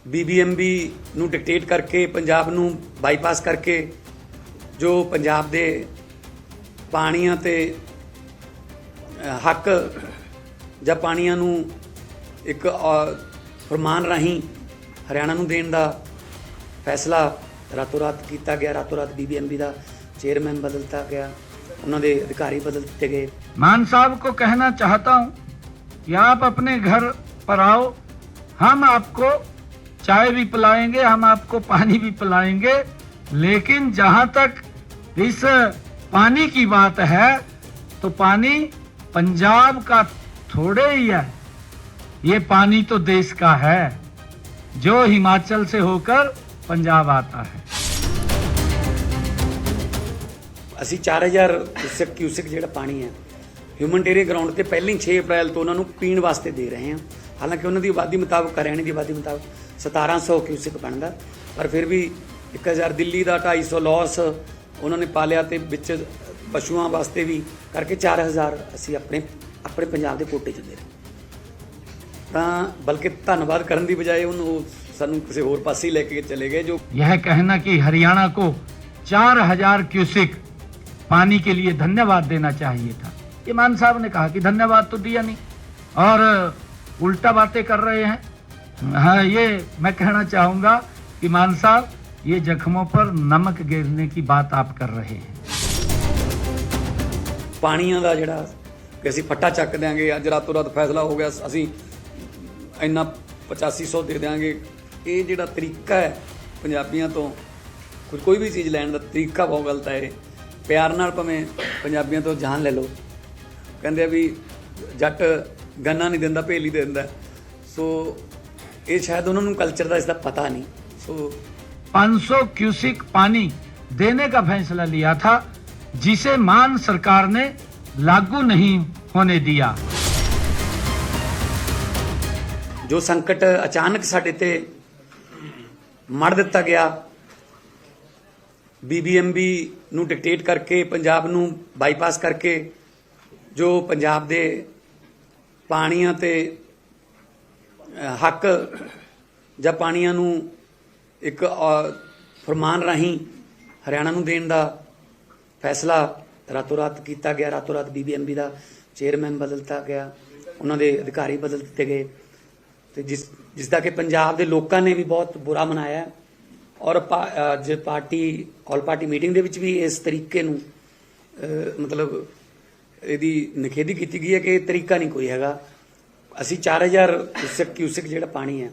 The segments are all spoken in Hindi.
बीबीएमबी ਨੂੰ ਡਿਕਟੇਟ ਕਰਕੇ ਪੰਜਾਬ ਨੂੰ ਬਾਈਪਾਸ ਕਰਕੇ ਜੋ ਪੰਜਾਬ ਦੇ ਪਾਣੀਆਂ ਤੇ ਹੱਕ ਜਾਂ ਪਾਣੀਆਂ ਨੂੰ ਇੱਕ ਫਰਮਾਨ ਰਾਹੀਂ ਹਰਿਆਣਾ ਨੂੰ ਦੇਣ ਦਾ फैसला रातों रात किया गया। रातों रात बीबीएमबी का चेयरमैन बदलता गया, उन्होंने अधिकारी बदल दिए गए। मान साहब को कहना चाहता हूं कि आप अपने घर पर आओ, हम आपको चाय भी पिलाएंगे, हम आपको पानी भी पिलाएंगे, लेकिन जहां तक इस पानी की बात है तो पानी पंजाब का थोड़े ही है, ये पानी तो देश का है जो हिमाचल से होकर पंजाब आता है। ਅਸੀਂ 4000 क्यूसिक ਜਿਹੜਾ ਪਾਣੀ ਹੈ ਹਿਊਮਨਟੇਰੀਅਨ ਗਰਾਊਂਡ ਤੇ ਪਹਿਲਾਂ ਹੀ 6 ਅਪ੍ਰੈਲ ਤੋਂ ਉਹਨਾਂ ਨੂੰ ਪੀਣ ਵਾਸਤੇ ਦੇ ਰਹੇ ਹਾਂ। ਹਾਲਾਂਕਿ ਉਹਨਾਂ ਦੀ ਆਬਾਦੀ ਮੁਤਾਬਕ ਹਰਿਆਣੇ ਦੀ ਆਬਾਦੀ ਮੁਤਾਬਕ 1700 क्यूसिक ਬਣਦਾ, ਪਰ ਫਿਰ ਵੀ 1000 ਦਿੱਲੀ ਦਾ 250 ਲਾਸ ਉਹਨਾਂ ਨੇ ਪਾਲਿਆ ਤੇ ਵਿੱਚ ਪਸ਼ੂਆਂ ਵਾਸਤੇ ਵੀ ਕਰਕੇ 4000 ਅਸੀਂ ਆਪਣੇ ਪੰਜਾਬ ਦੇ ਕੋਟੇ 'ਚ ਦੇ ਰਹੇ ਤਾਂ ਬਲਕਿ ਧੰਨਵਾਦ ਕਰਨ ਦੀ ਬਜਾਏ ਉਹਨੂੰ ਸਾਨੂੰ ਕਿਸੇ ਹੋਰ ਪਾਸੇ ਹੀ ਲੈ ਕੇ ਚਲੇ ਗਏ। जो यह कहना कि हरियाणा को 4000 क्यूसिक पानी के लिए धन्यवाद देना चाहिए था, ये मान साहब ने कहा कि धन्यवाद तो दिया नहीं और उल्टा बातें कर रहे हैं। हाँ, ये मैं कहना चाहूंगा कि मान साहब ये जख्मों पर नमक गिरने की बात आप कर रहे हैं। ਪਾਣੀਆਂ ਦਾ ਜਿਹੜਾ ਕਿ ਅਸੀਂ ਫੱਟਾ ਚੱਕ ਦਿਆਂਗੇ, ਅੱਜ ਰਾਤੋਂ ਰਾਤ ਫੈਸਲਾ ਹੋ ਗਿਆ ਅਸੀਂ ਇੰਨਾ 8500 ਦੇ ਦਿਆਂਗੇ, ਇਹ ਜਿਹੜਾ ਤਰੀਕਾ ਹੈ ਪੰਜਾਬੀਆਂ ਤੋਂ ਕੋਈ ਵੀ ਚੀਜ਼ ਲੈਣ ਦਾ ਤਰੀਕਾ ਬਹੁਤ ਗਲਤ ਹੈ। ਇਹ ਪਿਆਰ ਨਾਲ ਭਾਵੇਂ ਪੰਜਾਬੀਆਂ ਤੋਂ ਜਾਨ ਲੈ ਲਓ, ਕਹਿੰਦੇ ਆ ਵੀ ਜੱਟ ਗੰਨਾ ਨਹੀਂ ਦਿੰਦਾ ਭੇਲੀ ਦੇ ਦਿੰਦਾ, ਸੋ ਇਹ ਸ਼ਾਇਦ ਉਹਨਾਂ ਨੂੰ ਕਲਚਰ ਦਾ ਇਸਦਾ ਪਤਾ ਨਹੀਂ। ਸੋ 500 क्यूसिक पानी देने का फैसला लिया था जिसे मान सरकार ने लागू नहीं होने दिया। जो संकट अचानक साडे ते मड़ दिता गया, बीबीएमबी ਨੂੰ ਡਿਕਟੇਟ ਕਰਕੇ ਪੰਜਾਬ ਨੂੰ ਬਾਈਪਾਸ ਕਰਕੇ ਜੋ ਪੰਜਾਬ ਦੇ ਪਾਣੀਆਂ ਤੇ ਹੱਕ ਜਾਂ ਪਾਣੀਆਂ ਨੂੰ ਇੱਕ ਫਰਮਾਨ ਰਾਹੀਂ ਹਰਿਆਣਾ ਨੂੰ ਦੇਣ ਦਾ ਫੈਸਲਾ ਰਾਤੋਂ ਰਾਤ ਕੀਤਾ ਗਿਆ। ਰਾਤੋਂ ਰਾਤ बीबीएमबी ਦਾ ਚੇਅਰਮੈਨ ਬਦਲਤਾ ਗਿਆ, ਉਹਨਾਂ ਦੇ ਅਧਿਕਾਰੀ ਬਦਲ ਦਿੱਤੇ ਗਏ ਤੇ ਜਿਸ ਦਾ ਕਿ ਪੰਜਾਬ ਦੇ ਲੋਕਾਂ ਨੇ ਵੀ ਬਹੁਤ ਬੁਰਾ ਮਨਾਇਆ ਔਰ ਅੱਜ ਪਾਰਟੀ ਆਲ ਪਾਰਟੀ ਮੀਟਿੰਗ ਦੇ ਵਿੱਚ ਵੀ ਇਸ ਤਰੀਕੇ ਨੂੰ ਮਤਲਬ ਇਹਦੀ ਨਿਖੇਧੀ ਕੀਤੀ ਗਈ ਹੈ ਕਿ ਇਹ ਤਰੀਕਾ ਨਹੀਂ ਕੋਈ ਹੈਗਾ। ਅਸੀਂ 4000 क्यूसिक ਜਿਹੜਾ ਪਾਣੀ ਹੈ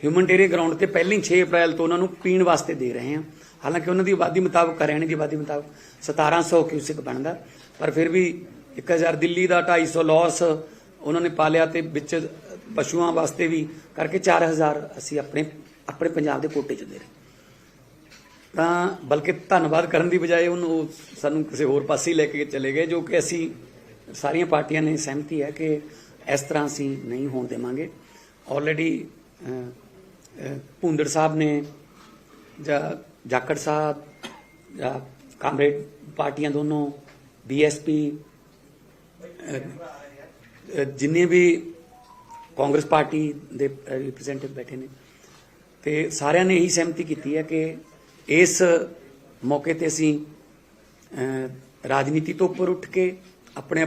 ਹਿਊਮਨਟੇਰੀਅਨ ਗਰਾਊਂਡ ਤੇ ਪਹਿਲਾਂ ਹੀ 6 ਅਪ੍ਰੈਲ ਤੋਂ ਉਹਨਾਂ ਨੂੰ ਪੀਣ ਵਾਸਤੇ ਦੇ ਰਹੇ ਹਾਂ। ਹਾਲਾਂਕਿ ਉਹਨਾਂ ਦੀ ਆਬਾਦੀ ਮੁਤਾਬਕ ਹਰਿਆਣੇ ਦੀ ਆਬਾਦੀ ਮੁਤਾਬਕ 1700 क्यूसिक ਬਣਦਾ, ਪਰ ਫਿਰ ਵੀ 1000 ਦਿੱਲੀ ਦਾ 250 ਲਾਸ ਉਹਨਾਂ ਨੇ ਪਾਲਿਆ ਤੇ ਵਿੱਚ ਪਸ਼ੂਆਂ ਵਾਸਤੇ ਵੀ ਕਰਕੇ 4000 ਅਸੀਂ ਆਪਣੇ ਪੰਜਾਬ ਦੇ ਕੋਟੇ 'ਚ ਦੇ ਰਹੇ ਤਾਂ ਬਲਕਿ ਧੰਨਵਾਦ ਕਰਨ ਦੀ ਬਜਾਏ ਉਹਨੂੰ ਸਾਨੂੰ ਕਿਸੇ ਹੋਰ ਪਾਸੇ ਹੀ ਲੈ ਕੇ ਚਲੇ ਗਏ, ਜੋ ਕਿ ਅਸੀਂ ਸਾਰੀਆਂ ਪਾਰਟੀਆਂ ਨੇ ਸਹਿਮਤੀ ਹੈ ਕਿ ਇਸ ਤਰ੍ਹਾਂ ਅਸੀਂ ਨਹੀਂ ਹੋਣ ਦੇਵਾਂਗੇ। ਆਲਰੇਡੀ ਭੁੰਦੜ ਸਾਹਿਬ ਨੇ ਜਾਂ ਜਾਖੜ ਸਾਹਿਬ ਜਾਂ ਕਾਮਰੇਡ ਪਾਰਟੀਆਂ ਦੋਨੋਂ बीएसपी ਜਿੰਨੇ ਵੀ ਕਾਂਗਰਸ ਪਾਰਟੀ ਦੇ ਰਿਪਰੈਜ਼ੈਂਟੇਟਿਵ ਬੈਠੇ ਨੇ ਤੇ ਸਾਰਿਆਂ ਨੇ ਇਹੀ ਸਹਿਮਤੀ ਕੀਤੀ ਹੈ ਕਿ ਇਸ ਮੌਕੇ ਤੇ ਅਸੀਂ ਰਾਜਨੀਤੀ ਤੋਂ ਉੱਪਰ ਉੱਠ ਕੇ ਆਪਣੇ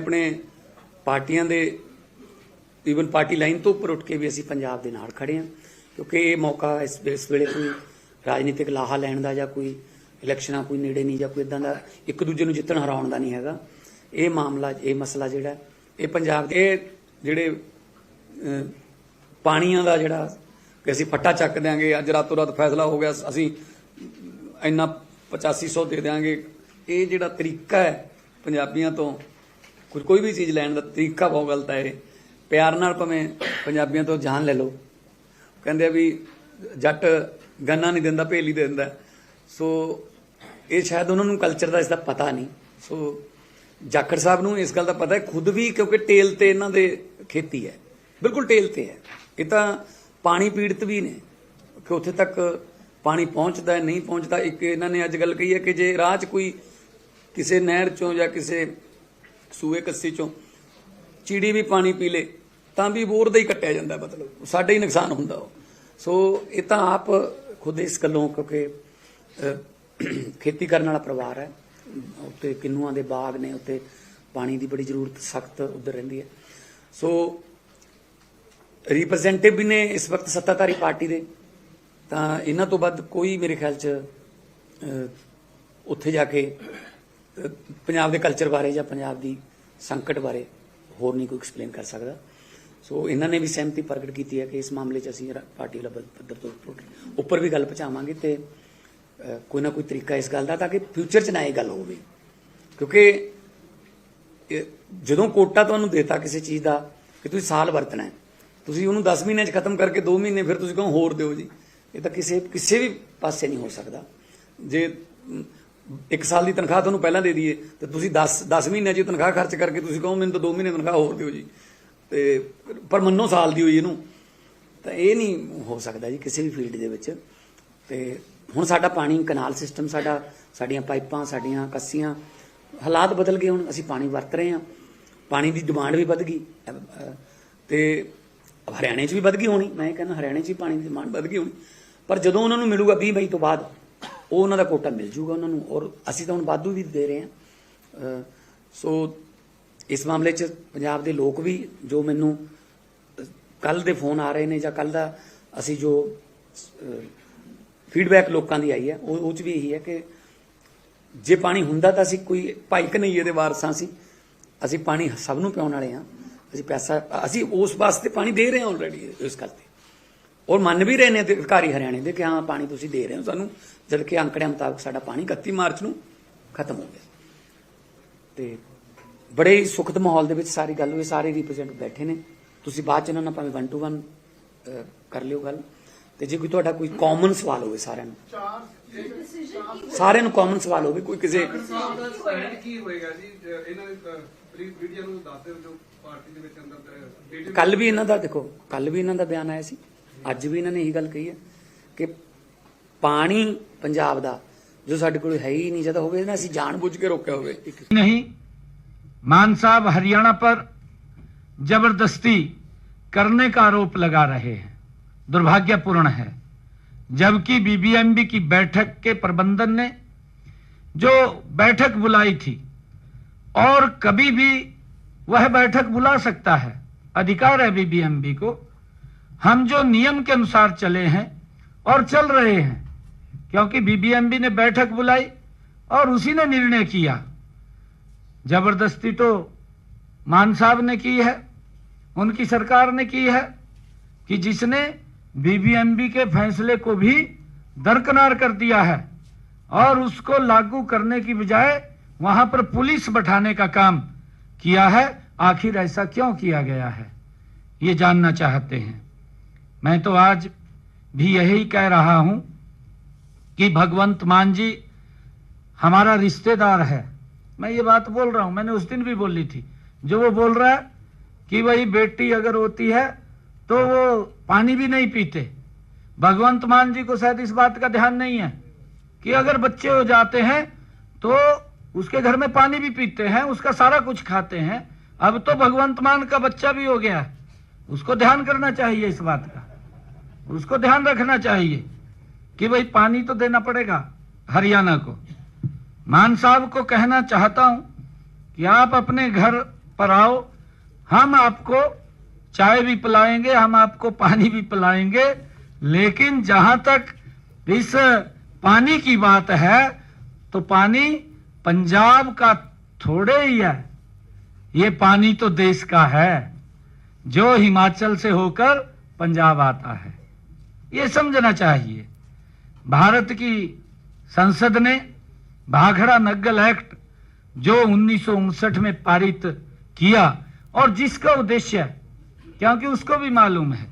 ਪਾਰਟੀਆਂ ਦੇ ਈਵਨ ਪਾਰਟੀ ਲਾਈਨ ਤੋਂ ਉੱਪਰ ਉੱਠ ਕੇ ਵੀ ਅਸੀਂ ਪੰਜਾਬ ਦੇ ਨਾਲ ਖੜੇ ਹਾਂ, ਕਿਉਂਕਿ ਇਹ ਮੌਕਾ ਇਸ ਵੇਲੇ ਕੋਈ ਰਾਜਨੀਤਿਕ ਲਾਹਾ ਲੈਣ ਦਾ ਜਾਂ ਕੋਈ ਇਲੈਕਸ਼ਨਾਂ ਕੋਈ ਨੇੜੇ ਨਹੀਂ ਜਾਂ ਕੋਈ ਇਦਾਂ ਦਾ ਇੱਕ ਦੂਜੇ ਨੂੰ ਜਿੱਤਣ ਹਰਾਉਣ ਦਾ ਨਹੀਂ ਹੈਗਾ। ਇਹ ਮਾਮਲਾ ਇਹ ਮਸਲਾ ਜਿਹੜਾ ਇਹ ਪੰਜਾਬ ਦੇ ਜਿਹੜੇ ਪਾਣੀਆਂ ਦਾ ਜਿਹੜਾ ਕਿ ਅਸੀਂ ਫੱਟਾ ਚੱਕ ਦਿਆਂਗੇ, ਅੱਜ ਰਾਤੋਂ ਰਾਤ ਫੈਸਲਾ ਹੋ ਗਿਆ ਅਸੀਂ ਇੰਨਾ 8500 ਦੇ ਦਿਆਂਗੇ, ਇਹ ਜਿਹੜਾ ਤਰੀਕਾ ਹੈ ਪੰਜਾਬੀਆਂ ਤੋਂ ਕੋਈ ਵੀ ਚੀਜ਼ ਲੈਣ ਦਾ ਤਰੀਕਾ ਬਹੁਤ ਗਲਤ ਹੈ। ਇਹ ਪਿਆਰ ਨਾਲ ਭਾਵੇਂ ਪੰਜਾਬੀਆਂ ਤੋਂ ਜਾਨ ਲੈ ਲਓ, ਕਹਿੰਦੇ ਆ ਵੀ ਜੱਟ ਗੰਨਾ ਨਹੀਂ ਦਿੰਦਾ ਭੇਲੀ ਦੇ ਦਿੰਦਾ, ਸੋ ਇਹ ਸ਼ਾਇਦ ਉਹਨਾਂ ਨੂੰ ਕਲਚਰ ਦਾ ਇਸਦਾ ਪਤਾ ਨਹੀਂ। ਸੋ ਜਾਖੜ ਸਾਹਿਬ ਨੂੰ ਇਸ ਗੱਲ ਦਾ ਪਤਾ ਹੈ ਖੁਦ ਵੀ, ਕਿਉਂਕਿ ਟੇਲ ਤੇ ਇਹਨਾਂ ਦੇ ਖੇਤੀ ਹੈ, ਬਿਲਕੁਲ ਟੇਲ ਤੇ ਹੈ। ਇਹ ਤਾਂ ਪਾਣੀ ਪੀੜਤ ਵੀ ਨੇ ਕਿ ਉੱਥੇ ਤੱਕ ਪਾਣੀ ਪਹੁੰਚਦਾ ਨਹੀਂ ਪਹੁੰਚਦਾ। ਇੱਕ ਇਹਨਾਂ ਨੇ ਅੱਜ ਗੱਲ ਕਹੀ ਹੈ ਕਿ ਜੇ ਰਾਹ 'ਚ ਕੋਈ ਕਿਸੇ ਨਹਿਰ ਚੋਂ ਜਾਂ ਕਿਸੇ ਸੂਏ ਕੱਸੀ ਚੋਂ ਚਿੜੀ ਵੀ ਪਾਣੀ ਪੀ ਲੇ ਤਾਂ ਵੀ ਬੋਰ ਦਾ ਹੀ ਕੱਟਿਆ ਜਾਂਦਾ, ਮਤਲਬ ਸਾਡਾ ਹੀ ਨੁਕਸਾਨ ਹੁੰਦਾ। ਉਹ सो ये तो आप खुद इस गलों क्योंकि खेती करने वाला परिवार है, उत्ते किन्नुआं दे बाग ने, उत्ते पानी की बड़ी जरूरत सख्त उधर रहिंदी है। सो रिप्रजेंटेटिव भी ने इस वक्त सत्ताधारी पार्टी दे, तां इन्हां तो वध कोई मेरे ख्याल च उत्थे जाके पंजाब के कल्चर बारे या पंजाब की संकट बारे होर नहीं कोई एक्सप्लेन कर सकता। सो इन्होंने भी सहमति प्रगट की है कि इस मामले च असीं पार्टी लेवल पद्धर तो उपर भी गल पहुँचावांगे ते कोई ना कोई तरीका इस गल का, ताकि फ्यूचर च ना ये गल होवे। क्योंकि जदों कोटा तुहानूं देता किसी चीज़ का कि तुसीं साल वरतना है, तुसीं उहनूं 10 महीने खत्म करके 2 महीने फिर तुसीं कहो होर दिओ जी, ये तो किसी भी पासे नहीं हो सकता। जे 1 साल की तनख्वाह तुहानूं पहलां दे दईए तो तुसीं 10 महीने च तनख्वाह खर्च करके तुसीं कहो मैनूं तो 2 महीने तनख्वाह होर दिओ जी, ते पर मन्नो साल दी होई इहनूं, तो ये नहीं हो सकता जी किसी भी फील्ड दे विच। ते हुण साडा पानी कनाल सिस्टम, साडियां पाइपां, साडियां कस्सियां, हालात बदल गए। हुण असीं पानी वरत रहे हैं, पानी की डिमांड भी वध गई, ते हरियाणे च भी वध गई होनी। मैं कहना हरियाणे च भी पानी की डिमांड वध गई होनी, पर जदों उन्होंने मिलूगा 20 मई तो बाद वो उन्हों का कोटा मिल जूगा उन्होंने, और असीं तो हुण वाधू भी दे रहे हैं। सो इस मामले च पंजाब के लोग भी, जो मैनू कल दे फोन आ रहे हैं या कल का असी जो फीडबैक लोगों की आई है, वो भी यही है कि जे पानी हुंदा तो असी कोई भाई कन्हैये दे वारसां सी, असी पानी सबनूं पिआउण वाले हाँ, असी पैसा असी उस वास्ते पानी दे रहे हैं ऑलरेडी इस गल ते, और मन भी रहे हैं अधिकारी हरियाणे दे कि हाँ पानी तुसीं दे रहे हो सानूं, जबकि आंकड़िਆਂ मुताबक साडा पानी 31 मार्च नूं खत्म हो गया। ते बड़े ही सुखद माहौल दे विच सारी गल हुई, सारे रिप्रजेंटेटिव बैठे ने, तुसीं बाद च इन्हां नाल भावें 1 to 1 कर लिओ गल, ते जे कोई तुहाडा कोई कॉमन सवाल होवे सारिआं नूं कॉमन सवाल होवे, कोई किसी कल भी इन्हां दा देखो, कल भी इन्हां दा बयान आया सी, अज भी इन्होंने यही गल कही है कि पानी पंजाब दा जो साडे कोल है ही नहीं, जदा होवे ना असीं जानबूझ के रोकिया होवे नहीं। मान साहब हरियाणा पर जबरदस्ती करने का आरोप लगा रहे हैं, दुर्भाग्यपूर्ण है। जबकि बीबीएमबी की बैठक के प्रबंधन ने जो बैठक बुलाई थी, और कभी भी वह बैठक बुला सकता है, अधिकार है बीबीएमबी को। हम जो नियम के अनुसार चले हैं और चल रहे हैं, क्योंकि बीबीएमबी ने बैठक बुलाई और उसी ने निर्णय किया। जबरदस्ती तो मान साहब ने की है, उनकी सरकार ने की है, कि जिसने बीबीएमबी के फैसले को भी दरकिनार कर दिया है और उसको लागू करने की बजाय वहां पर पुलिस बैठाने का काम किया है। आखिर ऐसा क्यों किया गया है, ये जानना चाहते हैं। मैं तो आज भी यही कह रहा हूं कि भगवंत मान जी हमारा रिश्तेदार है। मैं ये बात बोल रहा हूं, मैंने उस दिन भी बोली थी। जो वो बोल रहा है कि वही बेटी अगर होती है तो वो पानी भी नहीं पीते, भगवंत मान जी को शायद इस बात का ध्यान नहीं है कि अगर बच्चे हो जाते हैं तो उसके घर में पानी भी पीते हैं, उसका सारा कुछ खाते हैं। अब तो भगवंत मान का बच्चा भी हो गया है, उसको ध्यान करना चाहिए, इस बात का उसको ध्यान रखना चाहिए कि भाई पानी तो देना पड़ेगा हरियाणा को। मान साहब को कहना चाहता हूं कि आप अपने घर पर आओ, हम आपको चाय भी पिलाएंगे, हम आपको पानी भी पिलाएंगे, लेकिन जहां तक इस पानी की बात है तो पानी पंजाब का थोड़े ही है, ये पानी तो देश का है, जो हिमाचल से होकर पंजाब आता है। ये समझना चाहिए। भारत की संसद ने भाखड़ा नग्गल एक्ट जो 1959 में पारित किया, और जिसका उद्देश्य, क्योंकि उसको भी मालूम है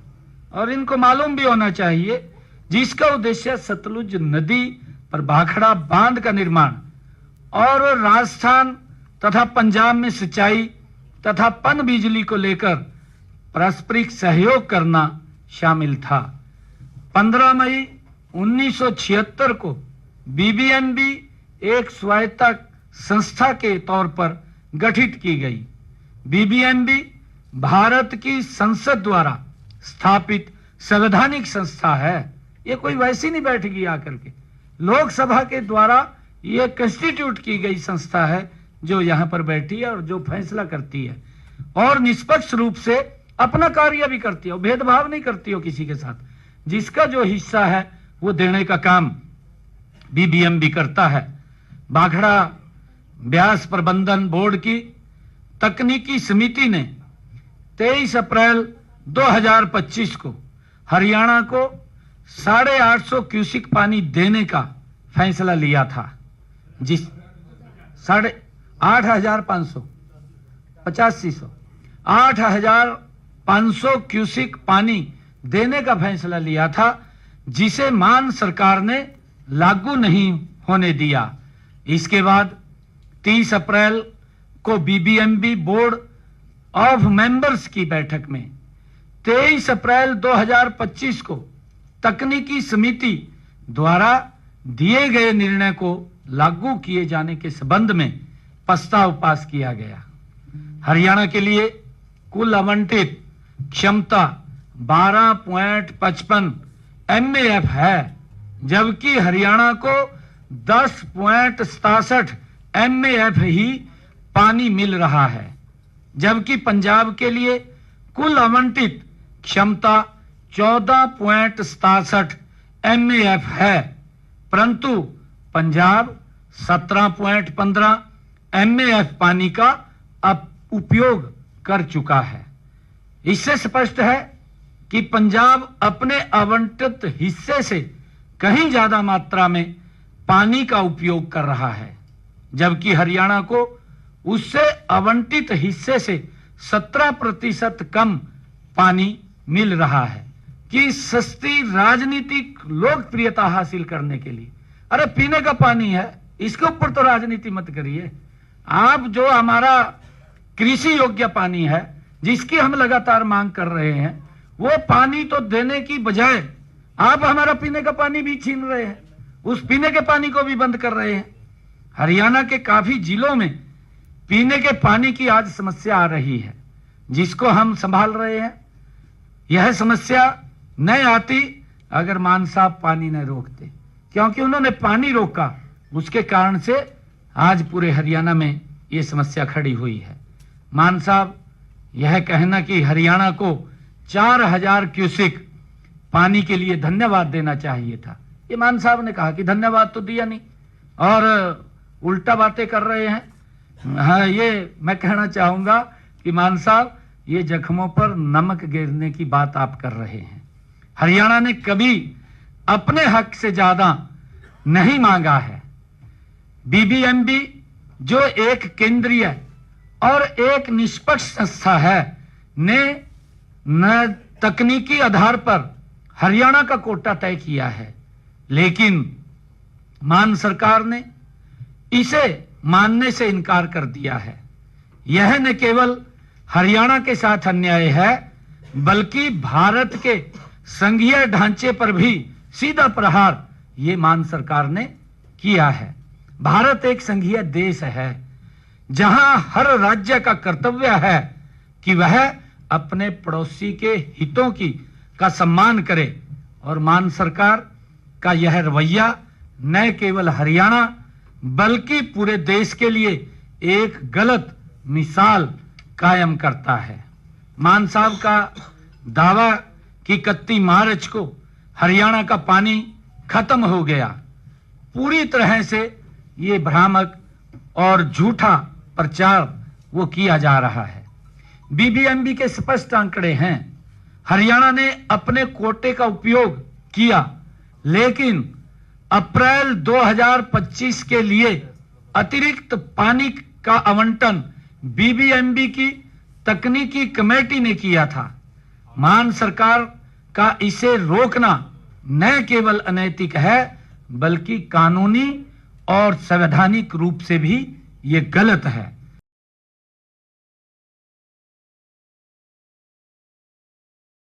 और इनको मालूम भी होना चाहिए, जिसका उद्देश्य सतलुज नदी पर भाखड़ा बांध का निर्माण और राजस्थान तथा पंजाब में सिंचाई तथा पन बिजली को लेकर पारस्परिक सहयोग करना शामिल था। 15 मई 1976 को बीबीएमबी एक स्वायत्त संस्था के तौर पर गठित की गई। बीबीएमबी भारत की संसद द्वारा स्थापित संवैधानिक संस्था है, ये कोई वैसी नहीं बैठेगी आकर के। लोकसभा के द्वारा ये कंस्टिट्यूट की गई संस्था है जो यहाँ पर बैठी है और जो फैसला करती है और निष्पक्ष रूप से अपना कार्य भी करती है, भेदभाव नहीं करती हो किसी के साथ। जिसका जो हिस्सा है वो देने का काम बीबीएमबी करता है। बाघड़ा ब्यास प्रबंधन बोर्ड की तकनीकी समिति ने 23 अप्रैल 2025 को हरियाणा को 850 क्यूसिक पानी देने का फैसला लिया था। जिस 8,500 क्यूसिक पानी देने का फैसला लिया था, जिसे मान सरकार ने लागू नहीं होने दिया। इसके बाद 30 अप्रैल को बीबीएमबी बोर्ड ऑफ मेंबर्स की बैठक में 23 अप्रैल 2025 को तकनीकी समिति द्वारा दिए गए निर्णय को लागू किए जाने के संबंध में प्रस्ताव पास किया गया। हरियाणा के लिए कुल आवंटित क्षमता 12.55 MAF है, जबकि हरियाणा को 10.67 MAF ही पानी मिल रहा है। जबकि पंजाब के लिए कुल आवंटित क्षमता 14.67 MAF है, परंतु पंजाब 17.15 MAF पानी का उपयोग कर चुका है। इससे स्पष्ट है कि पंजाब अपने आवंटित हिस्से से कहीं ज्यादा मात्रा में पानी का उपयोग कर रहा है, जबकि हरियाणा को उससे आवंटित हिस्से से 17% कम पानी मिल रहा है। कि सस्ती राजनीतिक लोकप्रियता हासिल करने के लिए, अरे पीने का पानी है, इसके ऊपर तो राजनीति मत करिए। आप जो हमारा कृषि योग्य पानी है जिसकी हम लगातार मांग कर रहे हैं, वो पानी तो देने की बजाय आप हमारा पीने का पानी भी छीन रहे हैं, उस पीने के पानी को भी बंद कर रहे हैं। हरियाणा के काफी जिलों में पीने के पानी की आज समस्या आ रही है, जिसको हम संभाल रहे हैं। यह समस्या न आती अगर मान साहब पानी न रोकते, क्योंकि उन्होंने पानी रोका, उसके कारण से आज पूरे हरियाणा में ये समस्या खड़ी हुई है। मान साहब, यह कहना कि हरियाणा को 4000 क्यूसिक पानी के लिए धन्यवाद देना चाहिए था, ये मान साहब ने कहा कि धन्यवाद तो दिया नहीं और उल्टा बातें कर रहे हैं। हाँ, ये मैं कहना चाहूंगा कि मान साहब, ये जख्मों पर नमक गिरने की बात आप कर रहे हैं। हरियाणा ने कभी अपने हक से ज्यादा नहीं मांगा है। बीबीएमबी जो एक केंद्रीय और एक निष्पक्ष संस्था है, ने न तकनीकी आधार पर हरियाणा का कोटा तय किया है, लेकिन मान सरकार ने इसे मानने से इनकार कर दिया है। यह न केवल हरियाणा के साथ अन्याय है, बल्कि भारत के संघीय ढांचे पर भी सीधा प्रहार ये मान सरकार ने किया है। भारत एक संघीय देश है, जहां हर राज्य का कर्तव्य है कि वह अपने पड़ोसी के हितों का सम्मान करे, और मान सरकार का यह रवैया न केवल हरियाणा बल्कि पूरे देश के लिए एक गलत मिसाल कायम करता है। मान साहब का दावा कि 31 मार्च को हरियाणा का पानी खत्म हो गया, पूरी तरह से ये भ्रामक और झूठा प्रचार वो किया जा रहा है। बीबीएमबी के स्पष्ट आंकड़े हैं, हरियाणा ने अपने कोटे का उपयोग किया, लेकिन अप्रैल 2025 के लिए अतिरिक्त पानी का आवंटन बीबीएमबी की तकनीकी कमेटी ने किया था। मान सरकार का इसे रोकना न केवल अनैतिक है, बल्कि कानूनी और संवैधानिक रूप से भी ये गलत है।